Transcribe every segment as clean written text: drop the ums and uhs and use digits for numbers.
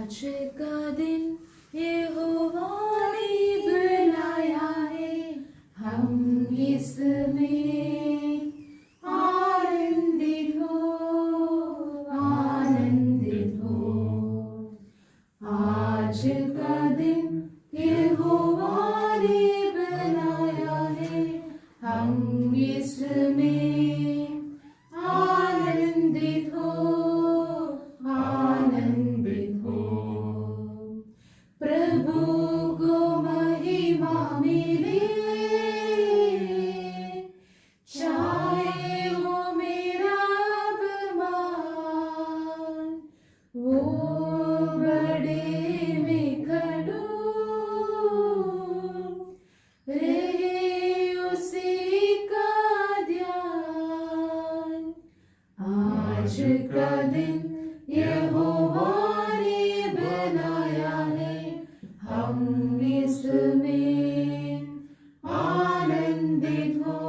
आज का दिन यहोवा ने बनाया है, हम इसमें आनंदित हो, आनंदित हो। आज का दिन यहोवा ने बनाया है, हम इसमें आनंदित हो, आनंदित हो। प्रभु को महिमा मिले, चाहे वो मेरा अपमान, वो बड़े में खड़ो, रहे उसी का ध्यान। आज का दिन यहोवा ने बनाया है, हम इसमें आनंदित हो,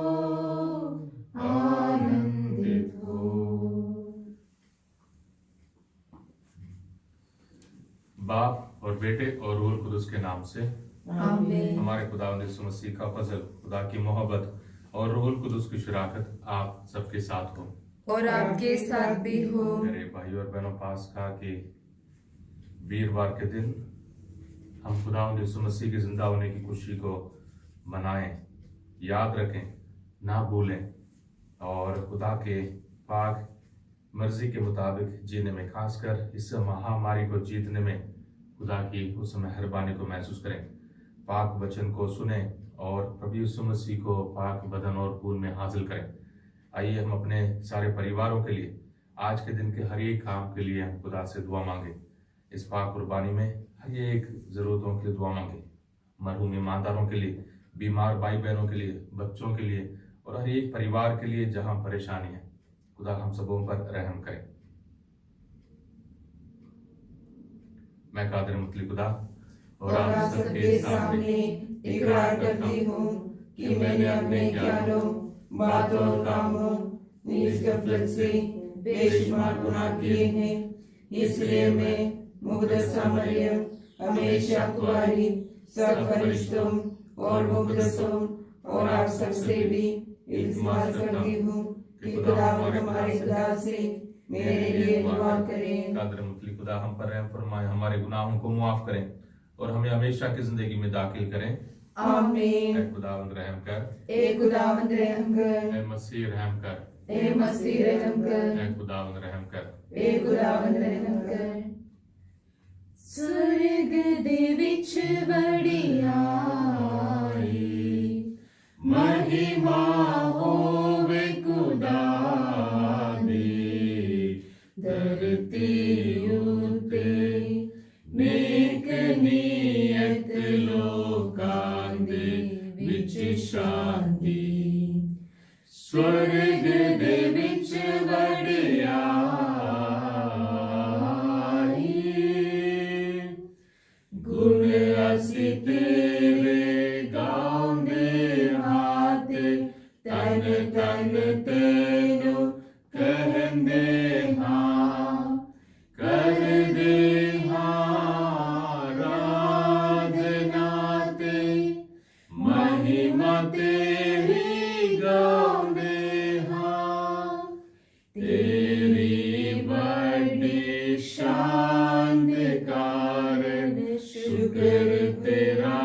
आनंदित हो। बाप और बेटे और रूह कुदुस के नाम से आमीन। हमारे खुदावंद यीशु मसीह का फजल, खुदा की मोहब्बत और रूह कुदुस की शराकत आप सबके साथ हो और आपके साथ भी हो। मेरे भाइयों और बहनों, पास्का के वीरवार के दिन हम खुदावंद यीशु मसीह के जिंदा होने की खुशी को मनाएं, याद रखें, ना भूलें और खुदा के पाक मर्जी के मुताबिक जीने में, खासकर इस महामारी को जीतने में खुदा की उस मेहरबानी को महसूस करें। पाक वचन को सुने और प्रभु यीशु मसीह को पाक बदन और खून में हासिल करें। आइए हम अपने सारे परिवारों के लिए, आज के दिन के हर एक काम के लिए हम खुदा से दुआ मांगे। इस पाक कुर्बानी में हर एक जरूरतों के लिए दुआ मांगे। मरहूम ईमानदारों के लिए, बीमार भाई बहनों के लिए, बच्चों के लिए और हर एक परिवार के लिए जहां परेशानी है, खुदा हम सबों पर रहम करे। मैं कादिर मुतली खुदा और आप सबके सामने इकरार करती हूँ कि मैंने अपने ख्यालों, बातों और कामों, निज गफलत से बेशुमार गुनाह किए हैं। इसलिए मैं मुक़द्दसा मरियम, हमेशा कुंवारी, सब फरिश्तों और मुक़द्दसों और आप सबसे भी इल्तिमास करती हूँ कि खुदावंद हमारे खुदा से मेरे लिए दुआ करें। कादिर मुतली खुदा हम पर रहम फरमाए, हमारे गुनाहों को माफ करें और हमें हमेशा की जिंदगी में दाखिल करें। आमीन। ऐ खुदावंद रहम कर, ए खुदावंद रहम कर, ऐ मसीह रहम कर, ए मसीह रहम कर, ऐ खुदावंद रहम कर। ए खुदावंद रहम कर। स्वर्ग दे विच वडियाई, महिमा होवे खुदा दी। धरती उते नेक नीयत लोकां दे विच शांति। स्वर्ग दे विच वडियाई, गुण असी तेरे गाउंदे हाथ, तन तन तेनु कहंदे हाँ, करदे हाँ आराधना ते, महिमा तेरी गाउंदे हाँ। तेरी बड़ी शान दे कारण शुक्र तेरा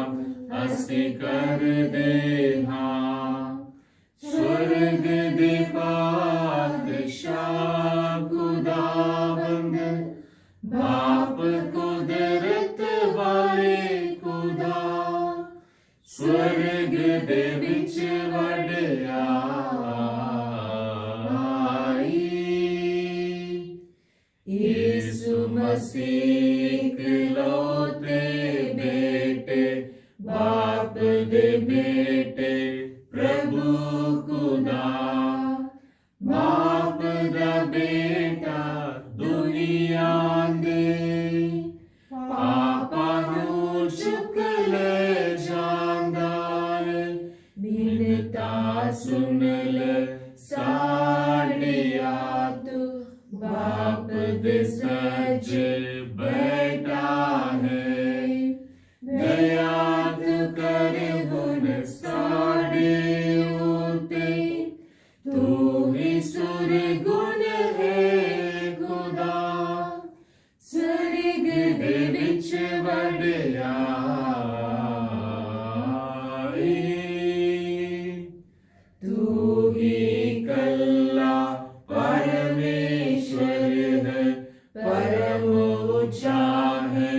असी कर दे हाँ। स्वर्ग दे पातशाह खुदावंद, बाप कुदरत वाले खुदा, स्वर्ग दे विच वडियाई। यीशु मसीह इकलौते बेटे, बाप दे बेटे, प्रभु खुदा, बाप दा बेटा दुनिया दे पापां नूं चुक ले जांदा है। बिनता सुन ले साडिया तू, बाप दे सज्जे बैठा दे विच वडियाई तू ही कल्ला परमेश्वर है परम ऊंचा है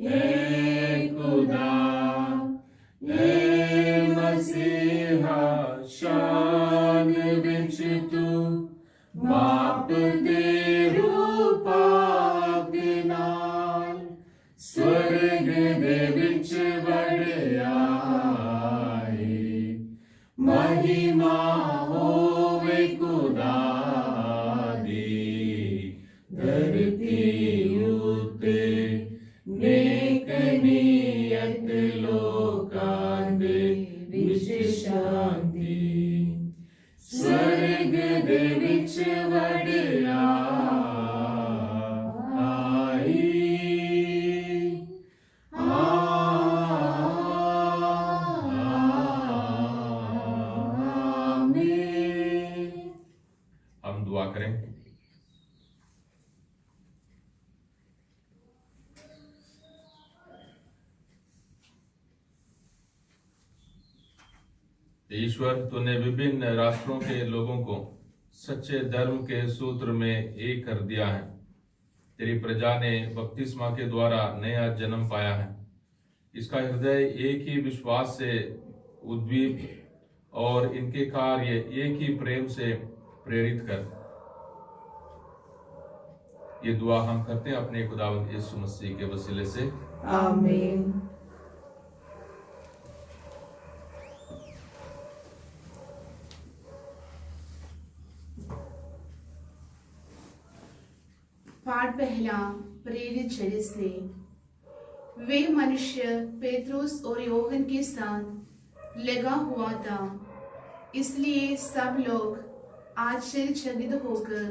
हे खुदा हे मसीहा शान विच तू बाप दे रूपा दे नाल स्वर्ग दे विच वडियाई महिमा होवे खुदा दी धरती उत्ते नेक नियत लोकां दे विच शांति स्वर्ग दे विच वडियाई आमीन। हम दुआ करें। ईश्वर, तूने विभिन्न राष्ट्रों के लोगों को सच्चे धर्म के सूत्र में एक कर दिया है। तेरी प्रजा ने बपतिस्मा के द्वारा नया जन्म पाया है। इसका हृदय एक ही विश्वास से उद्दीप और इनके कार्य एक ही प्रेम से प्रेरित कर। ये दुआ हम करते हैं अपने खुदावंद यीशु मसीह के वसीले से, आमीन। पाठ पहला, प्रेरित चरित्र से। वे मनुष्य पेत्रुस और योहन के साथ लगा हुआ था, इसलिए सब लोग आश्चर्यचकित होकर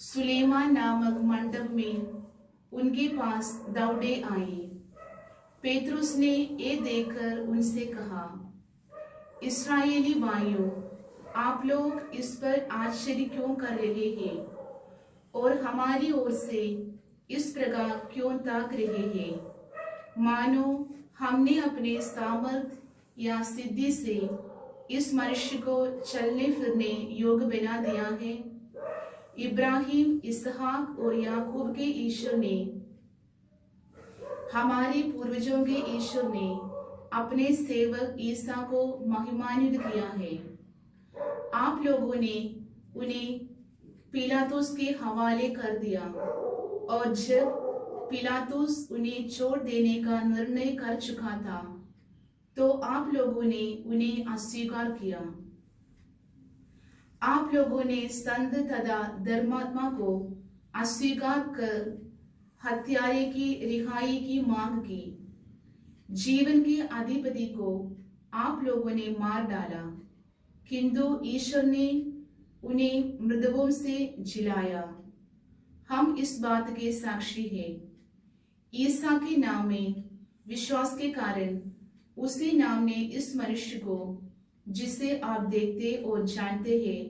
सुलेमान नामक मंडप में उनके पास दौड़े आए। पेत्रुस ने ये देखकर उनसे कहा, इस्राएली भाइयों, आप लोग इस पर आश्चर्य क्यों कर रहे हैं और हमारी ओर से इस प्रकार क्यों ताक रहे हैं, मानो हमने अपने सामर्थ या सिद्धि से इस मनुष्य को चलने फिरने योग्य बना दिया है। इब्राहिम, इसहाक और याकूब के ईश्वर ने, हमारे पूर्वजों के ईश्वर ने अपने सेवक ईसा को महिमान्वित किया है। आप लोगों ने उन्हें पिलातुस के हवाले कर दिया और जब पिलातुस उन्हें छोड़ देने का निर्णय कर चुका था तो आप लोगों ने उन्हें अस्वीकार किया। आप लोगों ने संत तथा धर्मात्मा को अस्वीकार कर हत्यारे की रिहाई की मांग की। जीवन के अधिपति को आप लोगों ने मार डाला, किंतु ईश्वर ने उन्हें मृतकों से जिलाया। हम इस बात के साक्षी हैं। ईसा के नाम में विश्वास के कारण उसी नाम ने इस मनुष्य को, जिसे आप देखते और जानते हैं,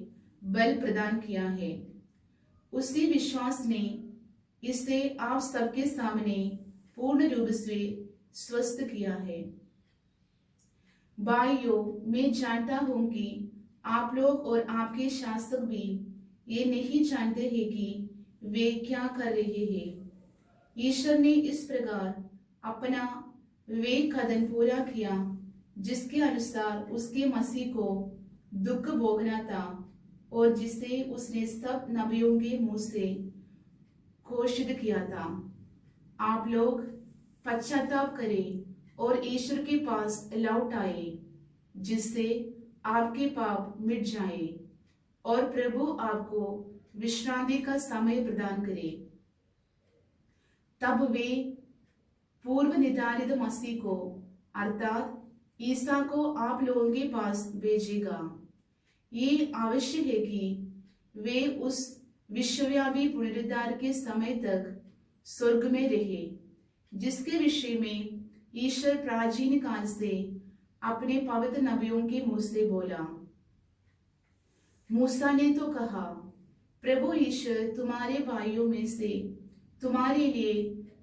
बल प्रदान किया है। उसी विश्वास ने इसे आप सबके सामने पूर्ण रूप से स्वस्थ किया है। भाइयों, मैं जानता हूं कि आप लोग और आपके शासक भी ये नहीं जानते हैं कि वे क्या कर रहे हैं। ईश्वर ने इस प्रकार अपना वे कदम पूरा किया जिसके अनुसार उसके मसीह को दुख भोगना था और जिसे उसने सब नबियों के मुंह से घोषित किया था। आप लोग पश्चाताप करें और ईश्वर के पास लौट आए, जिससे आपके पाप मिट जाए और प्रभु आपको विश्रांति का समय प्रदान करे। तब वे पूर्व निर्धारित मसीह को अर्थात ईसा को आप लोगों के पास भेजेगा। ये आवश्यक है कि वे उस विश्वव्यापी पुनरुद्धार के समय तक स्वर्ग में रहे, जिसके विषय में ईश्वर प्राचीन काल से अपने पवित्र नबियों के मुंह से बोला। मूसा ने तो कहा, प्रभु ईश्वर तुम्हारे भाइयों में से तुम्हारे लिए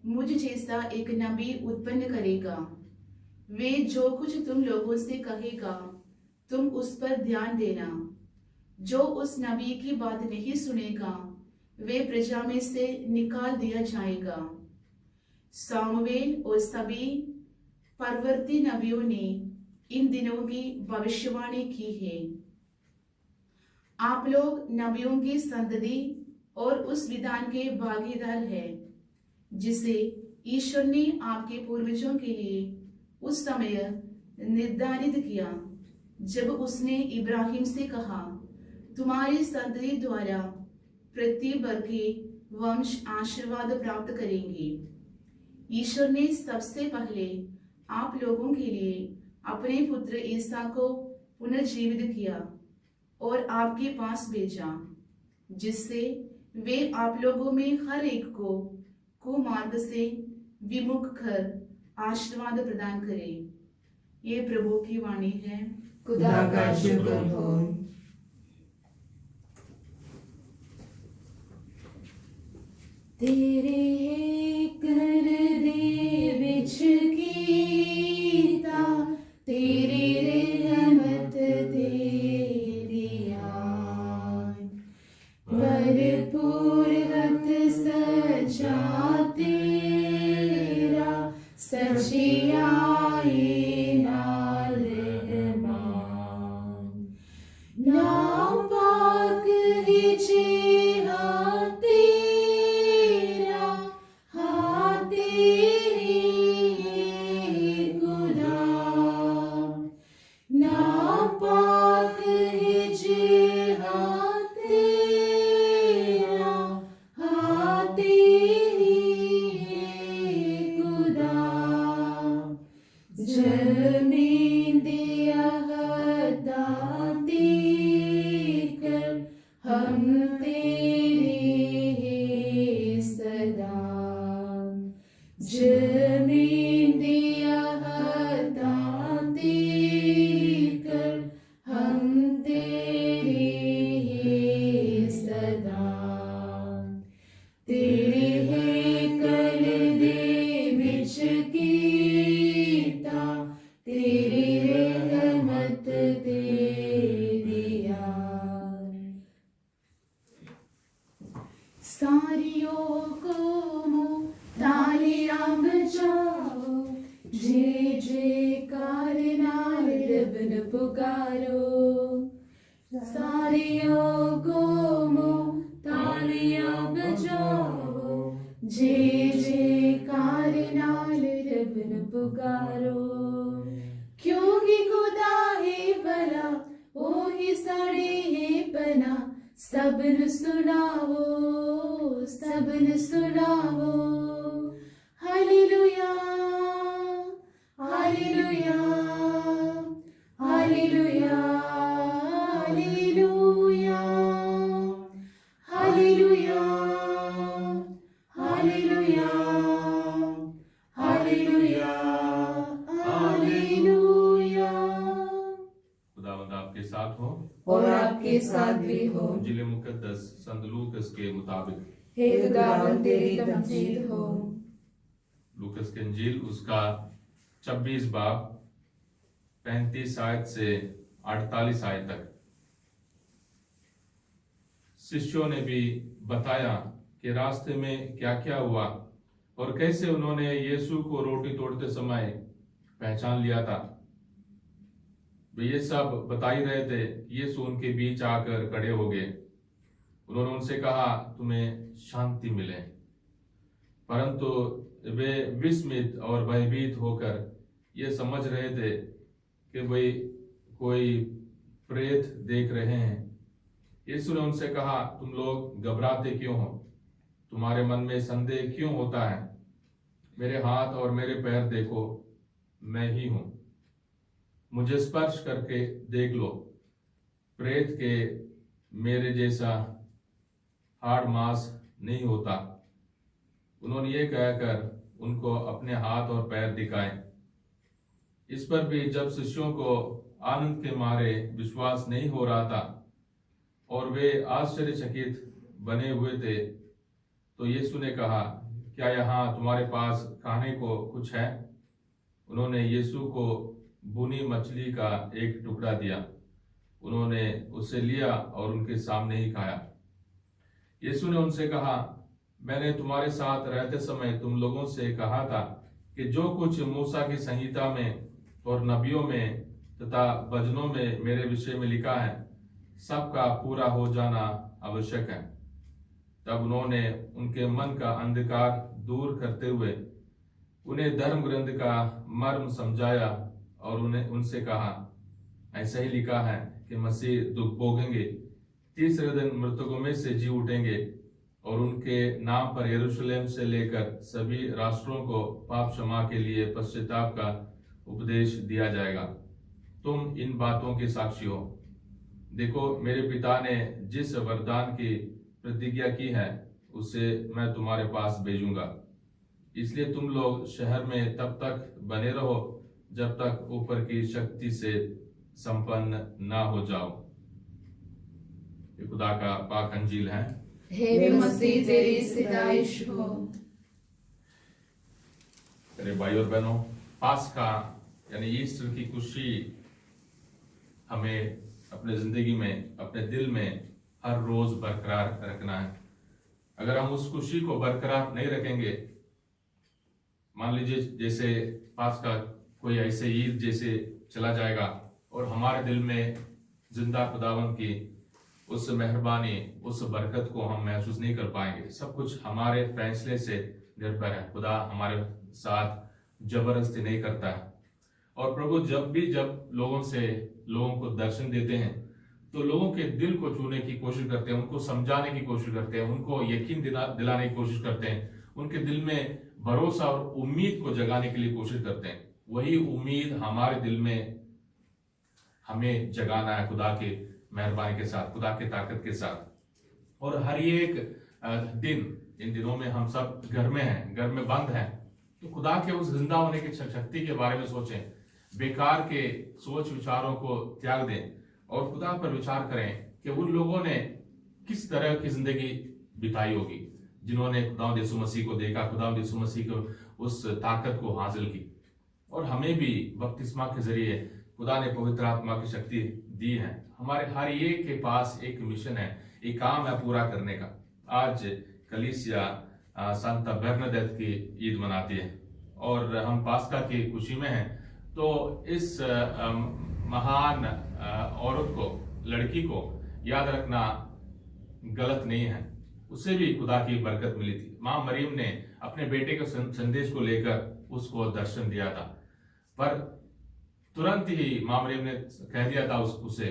मुझ जैसा एक नबी उत्पन्न करेगा। वे जो कुछ तुम लोगों से कहेगा तुम उस पर ध्यान देना। जो उस नबी की बात नहीं सुनेगा वे प्रजा में से निकाल दिया जाएगा। सामुएल और सभी परवर्ती नबियों ने इन दिनों की भविष्यवाणी की है। आप लोग नबियों की संतति और उस विधान के भागीदार हैं जिसे ईश्वर ने आपके पूर्वजों के लिए उस समय निर्धारित किया जब उसने इब्राहिम से कहा, तुम्हारी संतति द्वारा पृथ्वी भर के वंश आशीर्वाद प्राप्त करेंगे। ईश्वर ने सबसे पहले आप लोगों के लिए अपने पुत्र ईसा को पुनर्जीवित किया और आपके पास भेजा, जिससे वे आप लोगों में हर एक को कुमार्ग से विमुख कर आशीर्वाद प्रदान करें। ये प्रभु की वाणी है। खुदा का शुक्र हो। तेरे कर दे विच कीता, तेरी रहमत तेरी आन, भरपूर हथ सजा तेरा, सचियाई नाल रहमान। नाम पाक ही जिहा तेरा, हाँ तेरी खुदा। नाम पाक ही जिहा तेरा, हाँ तेरी खुदा। जमीन दिया दाती कर, हम तेरे हैं सदा। जमीन दिया दाती कर, हम तेरे हैं सदा। तेरे हैकल दे विच कीता, तेरी रहमत तेरी आन। सारियों को तालियां बजाओ, जे जयकार नाल रब न पुकारो। सारियों को तालियां बजाओ, जे जयकार नाल रब न पुकारो। क्योंकि खुदा है भला, ओ ही साड़ी है पना, सबन सुनाओ, सबन सुनाओ। Hallelujah, hallelujah, hallelujah, hallelujah, hallelujah, hallelujah, hallelujah, hallelujah. खुदावंद आपके साथ हो और आपके साथ भी हो। इंजील मुकद्दस संत लूकस के मुताबिक। हे खुदावंद तेरी तमजीद हो। लूकस के इंजील उसका 26 बाब 35 आयत से 48 आयत तक। शिष्यों ने भी बताया कि रास्ते में क्या क्या हुआ और कैसे उन्होंने यीशु को रोटी तोड़ते समय पहचान लिया था। वे ये सब बता ही रहे थे। यीशु उनके बीच आकर खड़े हो गए। उन्होंने उनसे कहा, तुम्हें शांति मिले। परंतु वे विस्मित और भयभीत होकर ये समझ रहे थे कि वे कोई प्रेत देख रहे हैं। यीशु ने उनसे कहा, तुम लोग घबराते क्यों हो? तुम्हारे मन में संदेह क्यों होता है? मेरे हाथ और मेरे पैर देखो, मैं ही हूं। मुझे स्पर्श करके देख लो। प्रेत के मेरे जैसा हाड़ मांस नहीं होता। उन्होंने ये कहकर उनको अपने हाथ और पैर दिखाए। इस पर भी जब शिष्यों को आनंद के मारे विश्वास नहीं हो रहा था और वे आश्चर्यचकित बने हुए थे, तो यीशु ने कहा, क्या यहाँ तुम्हारे पास खाने को कुछ है? उन्होंने यीशु को भुनी मछली का एक टुकड़ा दिया। उन्होंने उसे लिया और उनके सामने ही खाया। यीशु ने उनसे कहा, मैंने तुम्हारे साथ रहते समय तुम लोगों से कहा था कि जो कुछ मूसा की संहिता में और नबियों में तथा वचनों में मेरे विषय में लिखा है, सबका पूरा हो जाना आवश्यक है। तब उन्होंने उनके मन का अंधकार दूर करते हुए उन्हें धर्म ग्रंथ का मर्म समझाया और उन्हें उनसे कहा, ऐसा ही लिखा है कि मसीह दुख भोगेंगे, तीसरे दिन मृतकों में से जी उठेंगे और उनके नाम पर यरूशलेम से लेकर सभी राष्ट्रों को पाप क्षमा के लिए पश्चाताप का उपदेश दिया जाएगा। तुम इन बातों के साक्षी हो। देखो, मेरे पिता ने जिस वरदान की प्रतिज्ञा की है उसे मैं तुम्हारे पास भेजूंगा। इसलिए तुम लोग शहर में तब तक बने रहो जब तक ऊपर की शक्ति से संपन्न ना हो जाओ। ये खुदा का पाक अंजील है। हे मसीह तेरी सिताइश हो। मेरे भाई और बहनों, पास्का यानी ईस्टर की खुशी हमें अपने जिंदगी में, अपने दिल में हर रोज बरकरार रखना है। अगर हम उस खुशी को बरकरार नहीं रखेंगे, मान लीजिए जैसे पास्का कोई ऐसे ईद जैसे चला जाएगा और हमारे दिल में जिंदा खुदावंद की उस मेहरबानी, उस बरकत को हम महसूस नहीं कर पाएंगे। सब कुछ हमारे फैसले से निर्भर है। खुदा हमारे साथ जबरदस्ती नहीं करता है। और प्रभु जब लोगों को दर्शन देते हैं तो लोगों के दिल को छूने की कोशिश करते हैं, उनको समझाने की कोशिश करते हैं, उनको यकीन दिलाने की कोशिश करते हैं, उनके दिल में भरोसा और उम्मीद को जगाने के लिए कोशिश करते हैं। वही उम्मीद हमारे दिल में हमें जगाना है, खुदा के मेहरबानी के साथ, खुदा के ताकत के साथ। और हर एक दिन, इन दिनों में हम सब घर में हैं, घर में बंद हैं, तो खुदा के उस जिंदा होने की शक्ति के बारे में सोचें, बेकार के सोच विचारों को त्याग दें और खुदा पर विचार करें कि उन लोगों ने किस तरह की जिंदगी बिताई होगी जिन्होंने खुदा यीशु मसीह को देखा, खुदा यीशु मसीह को उस ताकत को हासिल की। और हमें भी बपतिस्मा के जरिए खुदा ने पवित्र आत्मा की शक्ति दी है। हमारे हर एक के पास एक मिशन है, एक काम है पूरा करने का। आज कलीसिया संत बरनदत्त की ईद मनाती है और हम पास्का की खुशी में हैं। तो इस महान औरत को, लड़की को याद रखना गलत नहीं है। उसे भी खुदा की बरकत मिली थी। मां मरियम ने अपने बेटे के संदेश को लेकर उसको दर्शन दिया था, पर तुरंत ही मां मरियम ने कह दिया था उसे,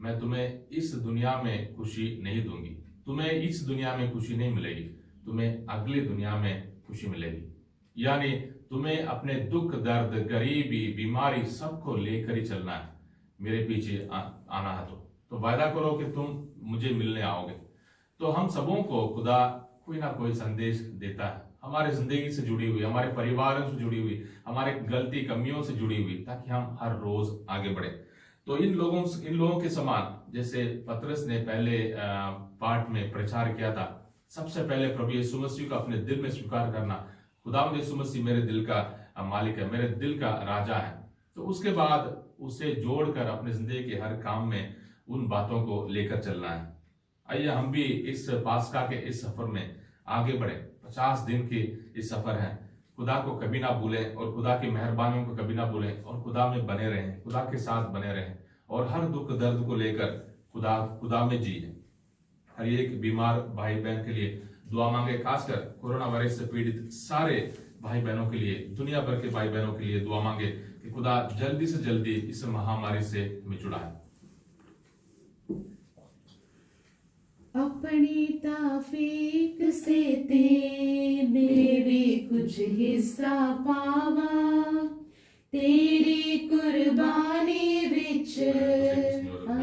मैं तुम्हें इस दुनिया में खुशी नहीं दूंगी, तुम्हें इस दुनिया में खुशी नहीं मिलेगी, तुम्हें अगली दुनिया में खुशी मिलेगी। यानी तुम्हें अपने दुख, दर्द, गरीबी, बीमारी सबको लेकर ही चलना है, मेरे पीछे आना है। तो वायदा करो कि तुम मुझे मिलने आओगे। तो हम सबों को खुदा कोई ना कोई संदेश देता है, हमारे जिंदगी से जुड़ी हुई, हमारे परिवार से जुड़ी हुई, हमारे गलती कमियों से जुड़ी हुई, ताकि हम हर रोज आगे बढ़े। तो इन लोगों के समान, जैसे पतरस ने पहले पाठ में प्रचार किया था, सबसे पहले प्रभु यीशु मसीह को अपने दिल में स्वीकार करना, खुदावंद यीशु मसीह मेरे दिल का मालिक है, मेरे दिल का राजा है। तो उसके बाद उसे जोड़कर अपने जिंदगी के हर काम में उन बातों को लेकर चलना है। आइए हम भी इस पास्का के इस सफर में आगे बढ़े। 50 दिन की इस सफर है। खुदा को कभी ना भूलें और खुदा की मेहरबानियों को कभी ना भूलें और खुदा में बने रहें, खुदा के साथ बने रहें और हर दुख दर्द को लेकर खुदा में जिए। हर एक बीमार भाई बहन के लिए दुआ मांगे, खासकर कोरोना वायरस से पीड़ित सारे भाई बहनों के लिए, दुनिया भर के भाई बहनों के लिए दुआ मांगे कि खुदा जल्दी से जल्दी इस महामारी से हमें छुड़ाए। अपनी ताफीक से ते मेरी कुछ हिस्सा पावा, तेरी कुर्बानी विच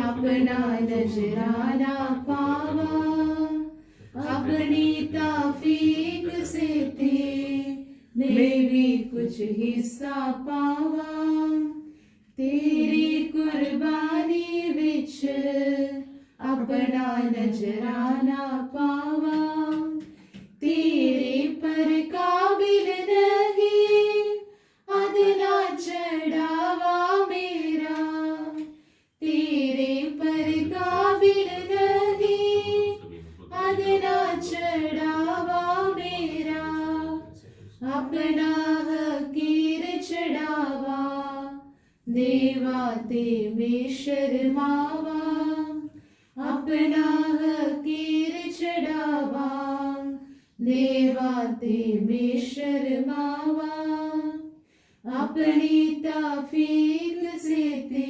अपना नजराना पावा। अपनी ताफीक से ते मेरी कुछ हिस्सा पावा, तेरी कुर्बानी विच अपना नजराना पावा। तेरे प्रकाश देवा ते में शर्मावा अपना हकीर चढ़ावा देवा ते में शर्मावा अपनी ताफीक से ते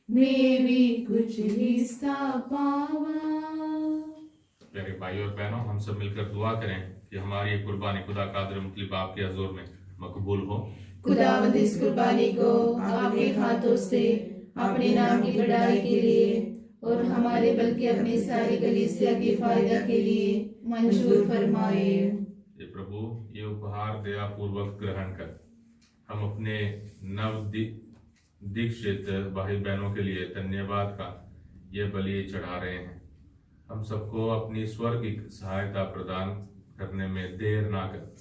मैं भी कुछ हिस्सा पावा। प्यारे भाई और बहनों, हम सब मिलकर दुआ करें कि हमारी ये कुर्बानी खुदा कादिर मुतल्लिब आपके हजूर में मकबूल हो। खुदावंद इस कुर्बानी को आपके हाथों से अपने नाम की बढ़ाई के लिए और हमारे बल्कि अपनी सारी कलीसिया के फायदा के लिए मंजूर फरमाए। ये प्रभु, ये उपहार दया पूर्वक ग्रहण कर हम अपने नव दीक्षित भाई बहनों के लिए धन्यवाद का ये बलि चढ़ा रहे हैं। हम सबको अपनी स्वर्गिक सहायता प्रदान करने में देर ना कर।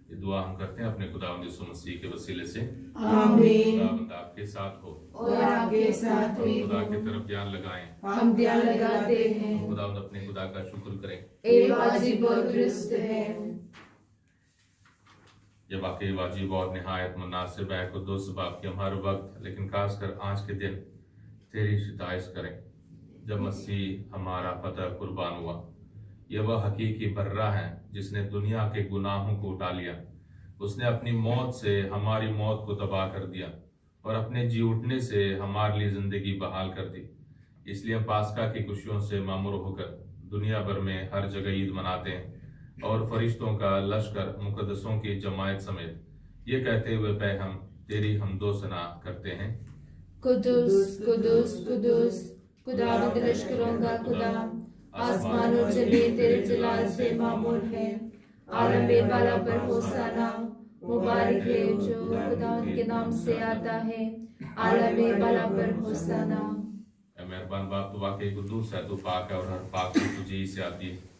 ये दुआ हम करते हैं अपने खुदावंद यीशु मसीह के वसीले से। आमीन। खुदावंद आपके साथ हो और आपके साथ भी खुदा हो। की तरफ ध्यान लगाएं। हम ध्यान लगाते हैं। खुदावंद अपने खुदा का शुक्र करें। ए वाजिब और दुरुस्त है। ये वाकई वाजिब और निहायत मुनासिब है कुद्दूस बाप कि हम हर वक्त, लेकिन खासकर आज के दिन तेरी शितायत करें जब मसीह हमारा फतह कुर्बान हुआ। यह वह हकीकी बर्रा है जिसने दुनिया के गुनाहों को उठा लिया। उसने अपनी मौत से हमारी मौत को तबाह कर दिया और अपने जी उठने से हमारे लिए जिंदगी बहाल कर दी। इसलिए हम पास्का की खुशियों से मामूर होकर दुनिया भर में हर जगह ईद मनाते हैं और फरिश्तों का लश्कर मुकद्दसों की जमायत समेत ये कहते हुए पै हम तेरी हमदो सना करते हैं। कुदुस कुदुस कुदुस खुदावंद लश्करों का खुदा, आसमान और जमीन तेरे जलाल से मामूर है। आलम बाला पर होसाना, मुबारक है जो खुदा के नाम से आता है। आलम बाला पर होसाना। ऐ मेहरबान बाप, तू वाकई कुद्दूस है, तू पाक है और हर पाक चीज तुझे ही से आती है।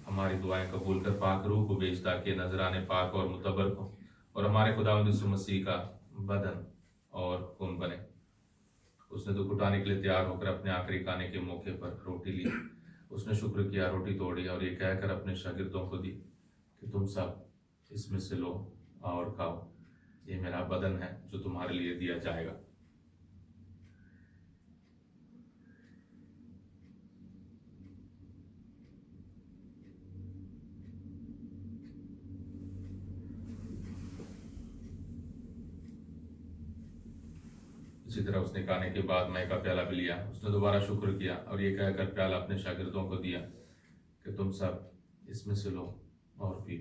हमारी दुआएं कबूल कर पाक रूह को भेज ताकि नजराने पाक और मुतबर हो और हमारे खुदावंद यीशु मसीह का बदन और खून बने। उसने दुख उठाने के लिए तैयार होकर अपने आखिरी खाने के मौके पर रोटी ली। उसने शुक्र किया, रोटी तोड़ी और ये कहकर अपने शागिर्दों को दी कि तुम सब इसमें से लो और खाओ, ये मेरा बदन है जो तुम्हारे लिए दिया जाएगा। इसी तरह उसने खाने के बाद मय का प्याला भी लिया। उसने दोबारा शुक्र किया और ये कहकर प्याला अपने शागिर्दों को दिया कि तुम सब इसमें से लो और पी।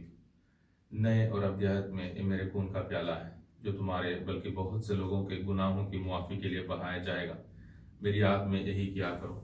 नए और अध्याय में ये मेरे खून का प्याला है जो तुम्हारे बल्कि बहुत से लोगों के गुनाहों की मुआफी के लिए बहाया जाएगा। मेरी याद में यही किया करो।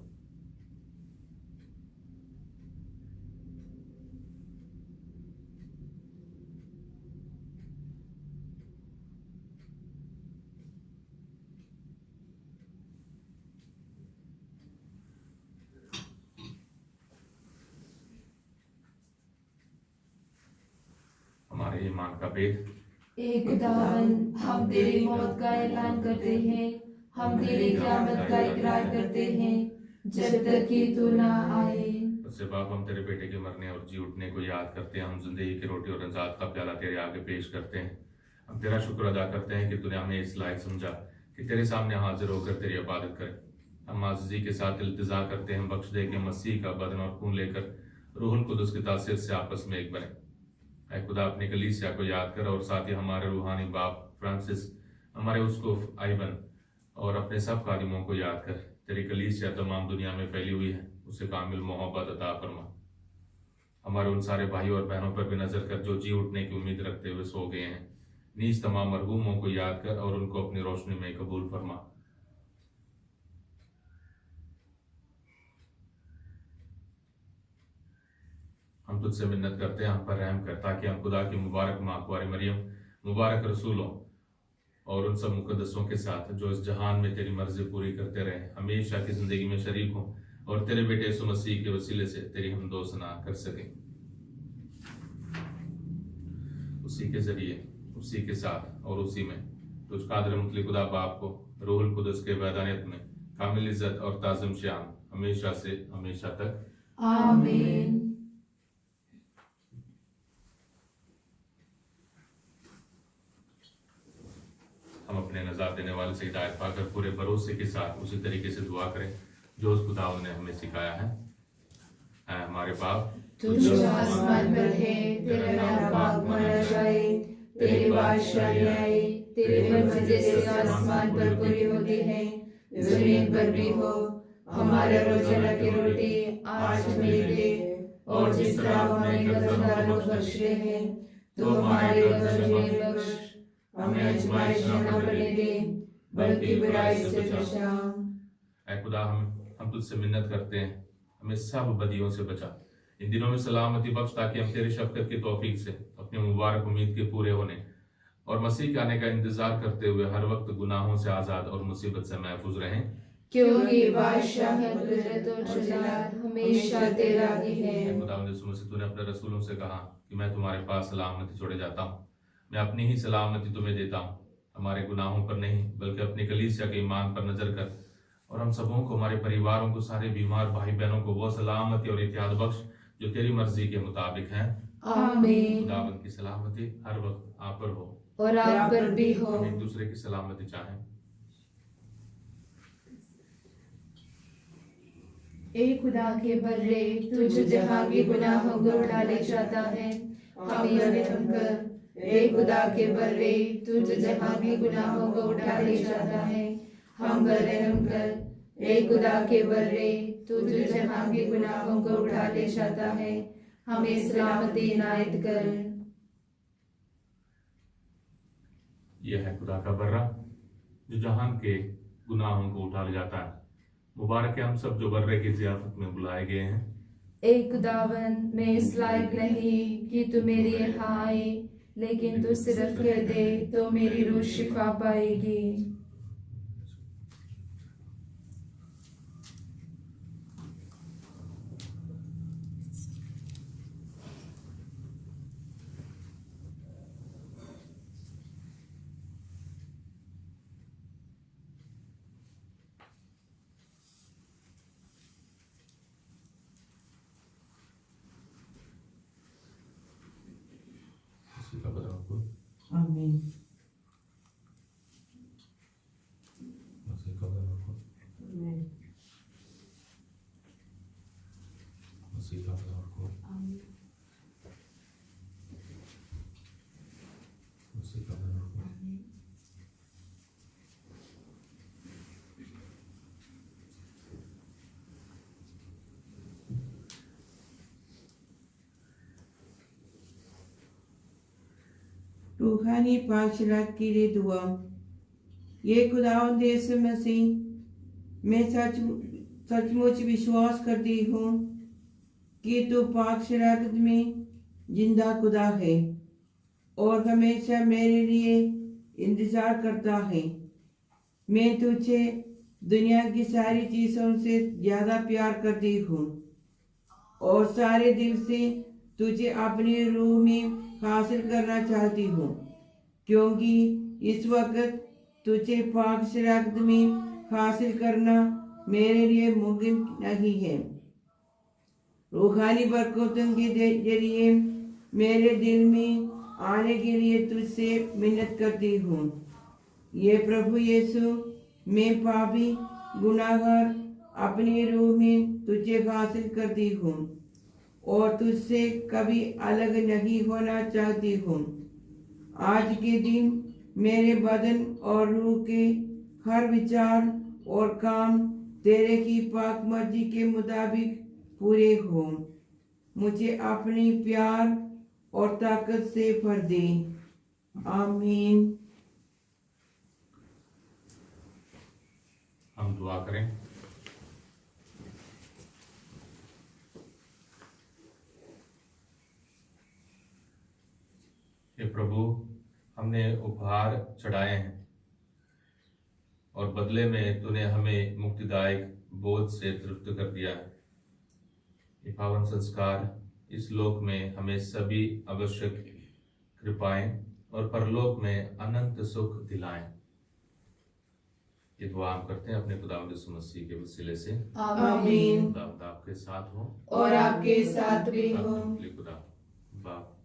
हमारे ईमान का भेद। ए खुदावंद, हम तेरी मौत का ऐलान करते हैं, हम तेरी क़यामत का इकरार करते हैं जब तक कि तू ना आए। उससे बाप, हम तेरे बेटे के मरने और जी उठने को याद करते हैं। हम जिंदगी की रोटी और नजात का प्याला तेरे आगे पेश करते हैं। हम तेरा शुक्र अदा करते हैं कि तूने हमें इस लायक समझा कि तेरे सामने हाजिर होकर तेरी इबादत करें। हम आज़िज़ी के साथ इल्तिजा करते हैं, बख्श दे के मसीह का बदन और खून लेकर रूहुल कुदस की तासीर से आपस में एक बने। ऐ खुदा, अपनी कलीसिया को याद कर और साथ ही हमारे रूहानी बाप फ्रांसिस, हमारे उस्कुफ आइबन और अपने सब खादिमों को याद कर। तेरी कलीसिया तमाम दुनिया में फैली हुई है, उसे कामिल मोहब्बत अता फरमा। हमारे उन सारे भाइयों और बहनों पर भी नजर कर जो जी उठने की उम्मीद रखते हुए सो गए हैं। नीज तमाम मरहूमों को याद कर और उनको अपनी रोशनी में कबूल फरमा। हम तुझसे मिन्नत करते हैं, हम पर रहम कर ताकि हम खुदा की मुबारक माँ कुंवारी मरियम, मुबारक रसूलों और उन सब मुकद्दसों के साथ जो इस जहान में तेरी मर्जी पूरी करते रहे, हमेशा की जिंदगी में शरीक हों और तेरे बेटे यीशु मसीह के वसीले से तेरी हमदो सना कर सकें। उसी के जरिए, उसी के साथ और उसी में तुझ कादिर मुतल्लिब खुदा बाप को रूहुल कुदस के वैदानियत में कामिल इज्जत और ताज़िम शान हमेशा से हमेशा तक। आमीन। हम अपने नज़र सजा देने वाले से हिदायत पाकर पूरे भरोसे के साथ उसी तरीके से दुआ करें जो उस खुदावंद ने हमें सिखाया है। ऐ हमारे बाप तू जो आसमान पर है, तेरा नाम पाक माना जाए, तेरी बादशाही आए, तेरी मर्जी जैसे आसमान पर पूरी होती है जमीन पर भी हो। हमारा रोजाना की रोटी आज हमें दे, और जिस तरह हमें कर्जदार को बख्शे हैं, तो हमारे कर्ज में बख्श, हमें आजमाइश में न पड़ने दे, बल्कि बुराई से बचा। ऐ खुदा, हम तुझसे मिन्नत करते हैं, हमें सब बदियों से बचा, इन दिनों में सलामती बख्श, ताकि हम तेरी शफ़क़त की तौफीक से अपनी मुबारक उम्मीद के पूरे होने और मसीह के आने का इंतजार करते हुए हर वक्त गुनाहों से आज़ाद और मुसीबत से महफूज रहें। क्योंकि बादशाह कुदरत और जलाल हमेशा तेरा ही है। खुदावंद यीशु मसीह, तूने अपने रसूलों से कहा कि मैं तुम्हारे पास सलामती छोड़े जाता हूँ, मैं अपनी ही सलामती तुम्हें देता हूँ। हमारे गुनाहों पर नहीं बल्कि अपनी कलीसिया के ईमान पर नजर कर, और हम सबों को, हमारे परिवारों को, सारे बीमार भाई बहनों को वो सलामती और इत्याद बख्श जो तेरी मर्जी के मुताबिक है। आमीन। खुदावंद की सलामती हर वक्त आप पर हो और आप पर भी हो। हम एक दूसरे की सलामती चाहें। ए खुदा के बर्रे, तुझ जहाँ के गुनाहों को उठा ले जाता है, हमें रहम कर। ए खुदा के बर्रे, तुझ जहाँ के गुनाहों को उठा ले जाता है, हम पर रहम कर। ए खुदा के बर्रे, तुझ जहाँ के गुनाहों को उठा ले जाता है, हमें सलामती इनायत कर। यह है खुदा का बर्रा जो जहान के गुनाहों को उठा ले जाता है। मुबारक है हम सब जो बर्रे की ज़ियाफत में बुलाए गए हैं। ए खुदावन, मैं इस लायक नहीं कि तू मेरे यहाँ आए, लेकिन तू सिर्फ कह दे तो मेरी रूह शिफा पाएगी। उसी का बर्रा को आमीन। उसी का बर्रा को उसी का बर्रा को उसी का बर्रा को रूहानी पाशरात के लिए दुआ। ये खुदावंद यीशु मसीह, मैं सचमुच विश्वास करती हूँ कि तू पाक शराकत में जिंदा खुदा है और हमेशा मेरे लिए इंतजार करता है। मैं तुझे दुनिया की सारी चीज़ों से ज़्यादा प्यार करती हूँ और सारे दिल से तुझे अपनी रूह में हासिल करना चाहती हूँ, क्योंकि इस वक्त तुझे पाक शराकत में हासिल करना मेरे लिए मुमकिन नहीं है। रूहानी बरकतों के जरिए मेरे दिल में आने के लिए तुझसे मिन्नत करती हूँ। ये प्रभु यीशु, मैं पापी गुनाहगार अपनी रूह में तुझे हासिल करती हूँ और तुझसे कभी अलग नहीं होना चाहती हूँ। आज के दिन मेरे बदन और रूह के हर विचार और काम तेरे की पाक मर्जी के मुताबिक पूरे हो। मुझे अपनी प्यार और ताकत से भर दे। आमीन। हम दुआ करें। हे प्रभु, हमने उपहार चढ़ाए हैं और बदले में तूने हमें मुक्तिदायक बोझ से तृप्त कर दिया है। ये पावन संस्कार इस लोक में हमें सभी आवश्यक कृपाएं और परलोक में अनंत सुख दिलाएं। ये दुआ हम करते हैं अपने खुदावंद यीशु मसीह के वसीले से। आमीन। खुदावंद आपके साथ हो और आपके साथ भी हो। खुदा बाप,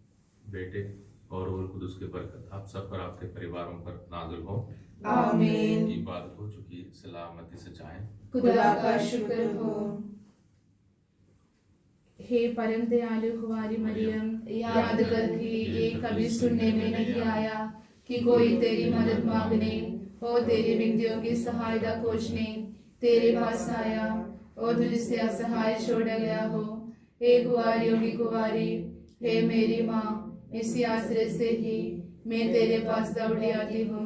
बेटे और रूहुल कुदुस की बरकत आप सब पर, आपके परिवारों पर नाज़िल हो। आमीन। इबादत हो चुकी, सलामती से जाएं। खुदा का शुक्र हो। हे परम दयालु कुंवारी मरियम, याद कर कि ये कभी सुनने में नहीं आया कि कोई तेरी मदद मांगने और तेरी विनतियों की सहायता खोजने तेरे पास आया और तुझसे असहाय छोड़ा गया हो। हे कुंवारियों की कुंवारी, हे मेरी माँ, इसी आश्रय से ही मैं तेरे पास दौड़ी आती हूँ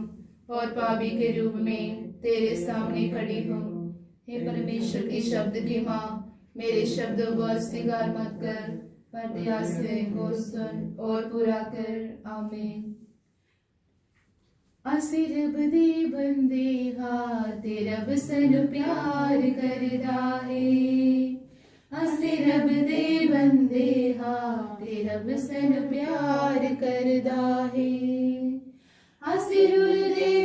और पापी के रूप में तेरे सामने खड़ी हूँ। हे परमेश्वर के शब्द की माँ, मेरे शब्दों को अस्वीकार मत कर, पर दया से को सुन और पूरा कर। आमीन। असी रब दे बंदे हा ते रब सन प्यार करदा है। असी रब दे बंदे हा ते रब सन प्यार करदा है। असी रुल दे